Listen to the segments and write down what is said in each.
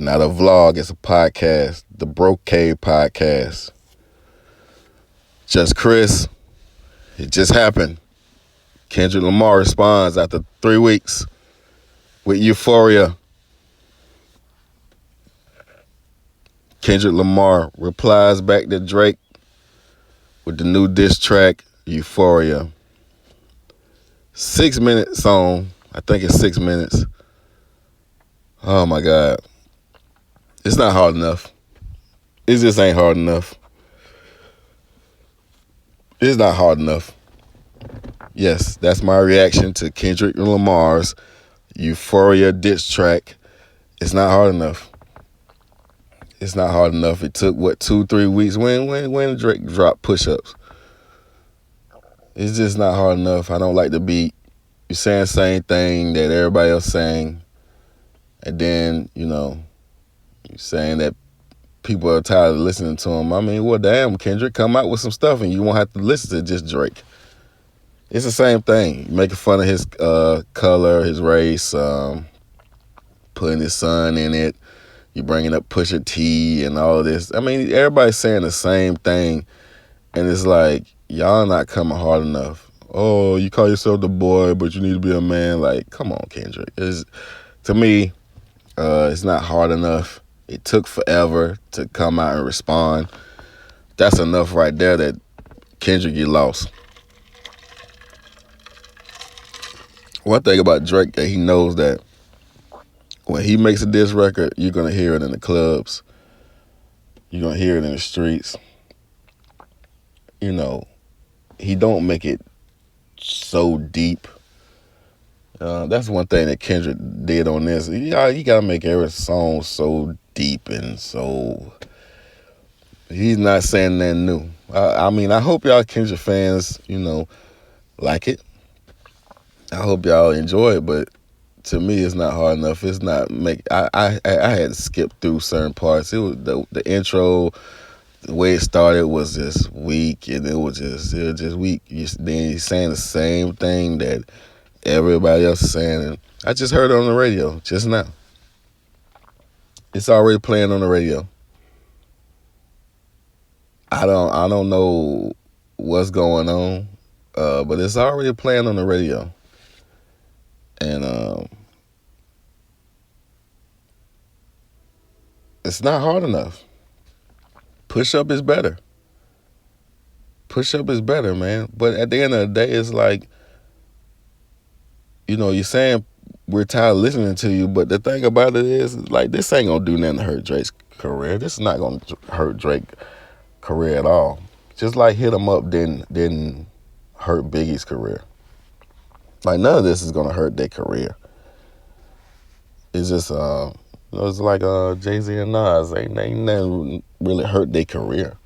not a vlog, it's a podcast. The Broke Cave Podcast. Just Chris. It just happened. Kendrick Lamar responds after 3 weeks with Euphoria. Kendrick Lamar replies back to Drake with the new diss track, Euphoria. 6-minute song. I think it's 6 minutes. Oh my God. It's not hard enough. It just ain't hard enough. It's not hard enough. Yes, that's my reaction to Kendrick Lamar's Euphoria diss track. It's not hard enough. It's not hard enough. It took, 2-3 weeks? When Drake dropped Push-Ups? It's just not hard enough. I don't like the beat. You're saying the same thing that everybody else saying. And then, you're saying that people are tired of listening to him. I mean, well, damn, Kendrick, come out with some stuff and you won't have to listen to just Drake. It's the same thing. You're making fun of his color, his race, putting his son in it. You're bringing up Pusha T and all of this. I mean, everybody's saying the same thing. And it's like, y'all not coming hard enough. Oh, you call yourself the boy, but you need to be a man. Like, come on, Kendrick. To me, it's not hard enough. It took forever to come out and respond. That's enough right there that Kendrick get lost. One thing about Drake, that he knows that when he makes a diss record, you're going to hear it in the clubs. You're going to hear it in the streets. He don't make it so deep. That's one thing that Kendrick did on this. You got to make every song so deep and so... He's not saying nothing new. I hope y'all Kendrick fans, like it. I hope y'all enjoy it, but to me, it's not hard enough. It's not I had to skip through certain parts. It was the intro, the way it started was just weak, and it was just weak. Then he's saying the same thing that everybody else is saying, and I just heard it on the radio just now. It's already playing on the radio. I don't know what's going on, but it's already playing on the radio. And it's not hard enough. Push-Up is better. Push-Up is better, man. But at the end of the day, it's like, you're saying we're tired of listening to you, but the thing about it is, like, this ain't gonna do nothing to hurt Drake's career. This is not gonna hurt Drake's career at all. Just like Hit 'Em Up didn't hurt Biggie's career. Like, none of this is gonna hurt their career. It's just it's like Jay-Z and Nas. Ain't nothing really hurt their career.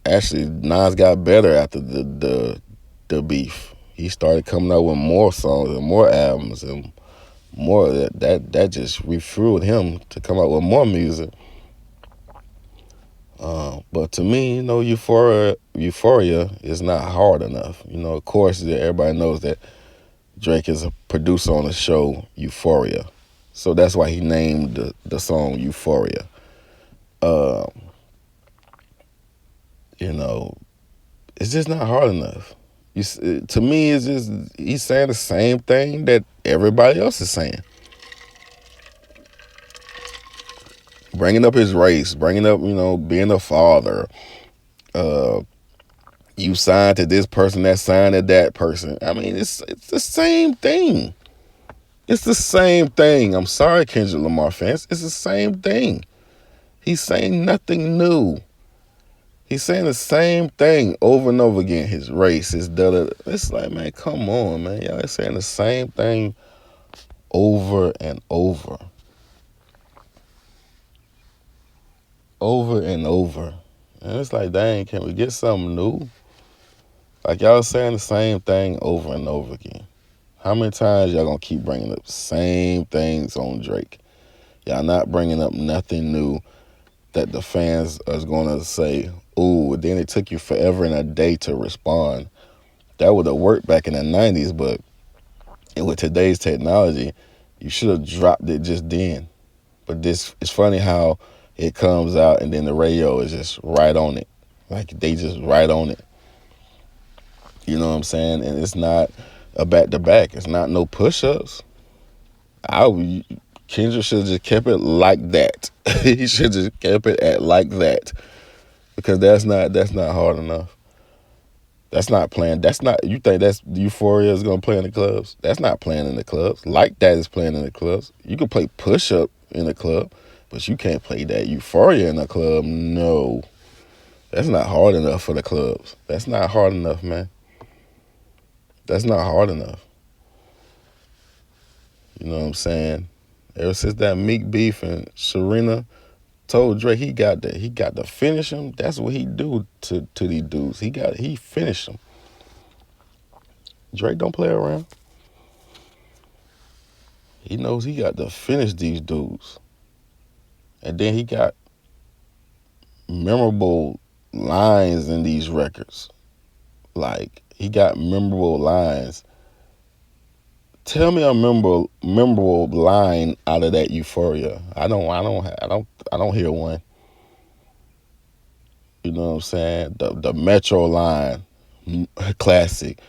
Actually, Nas got better after the beef. He started coming out with more songs and more albums and more that just refueled him to come out with more music. But to me, Euphoria is not hard enough. Of course, everybody knows that Drake is a producer on the show Euphoria. So that's why he named the song Euphoria. It's just not hard enough. To me, it's just he's saying the same thing that everybody else is saying. Bringing up his race, bringing up, being a father. You signed to this person, that signed to that person. I mean, it's the same thing. It's the same thing. I'm sorry, Kendrick Lamar fans. It's the same thing. He's saying nothing new. He's saying the same thing over and over again. His race, his da-da. It's like, man, come on, man. Y'all saying the same thing over and over. Over and over. And it's like, dang, can we get something new? Like, y'all saying the same thing over and over again. How many times y'all gonna keep bringing up the same things on Drake? Y'all not bringing up nothing new that the fans are gonna say, ooh, then it took you forever and a day to respond. That would have worked back in the 90s, but with today's technology, you should have dropped it just then. But this, it's funny how it comes out and then the radio is just right on it. Like they just right on it. You know what I'm saying? And it's not a back to back. It's not no push ups. Kendrick should have just kept it like that. He should have just kept it at like that. Because that's not hard enough. That's not playing. That's not, you think that's Euphoria is gonna play in the clubs? That's not playing in the clubs. Like that is playing in the clubs. You can play push up in the club, but you can't play that Euphoria in the club. No. That's not hard enough for the clubs. That's not hard enough, man. That's not hard enough. You know what I'm saying? Ever since that Meek beef and Serena told Drake he got to finish him. That's what he do to these dudes. He finished them. Drake don't play around. He knows he got to finish these dudes. And then he got memorable lines in these records. Like he got memorable lines. Tell me a memorable line out of that Euphoria. I don't hear one. You know what I'm saying? The Metro line, classic.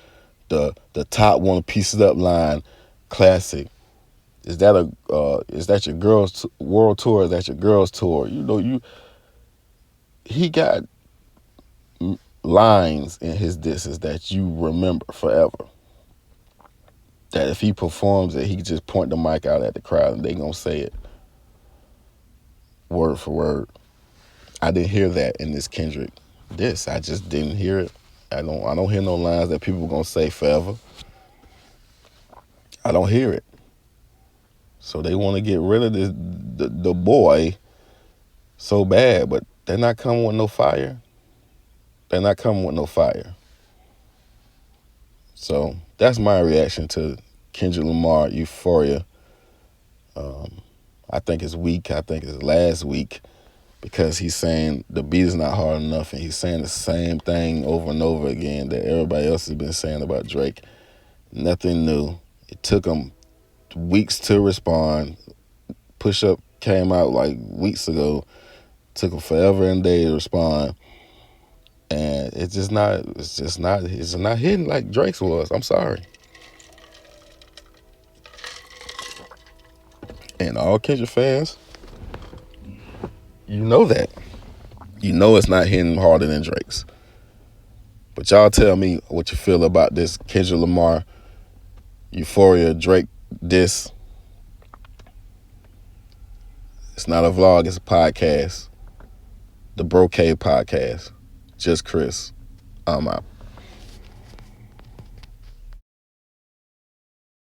The top one piece it up line, classic. Is that your girls world tour? Is that your girls tour? You know, he got lines in his disses that you remember forever. That if he performs it, he can just point the mic out at the crowd and they gonna say it word for word. I didn't hear that in this Kendrick diss. I just didn't hear it. I don't hear no lines that people gonna say forever. I don't hear it. So they want to get rid of the boy so bad, but they're not coming with no fire. They're not coming with no fire. So that's my reaction to Kendrick Lamar Euphoria. I think it's weak. I think it's last week because he's saying the beat is not hard enough, and he's saying the same thing over and over again that everybody else has been saying about Drake. Nothing new. It took him weeks to respond. Push Up came out like weeks ago. Took him forever and a day to respond. And it's just not hitting like Drake's was. I'm sorry. And all Kendrick fans, you know that. You know it's not hitting harder than Drake's. But y'all tell me what you feel about this Kendrick Lamar Euphoria Drake diss. It's not a vlog, it's a podcast. The Brocade Podcast. Just Chris. I'm out.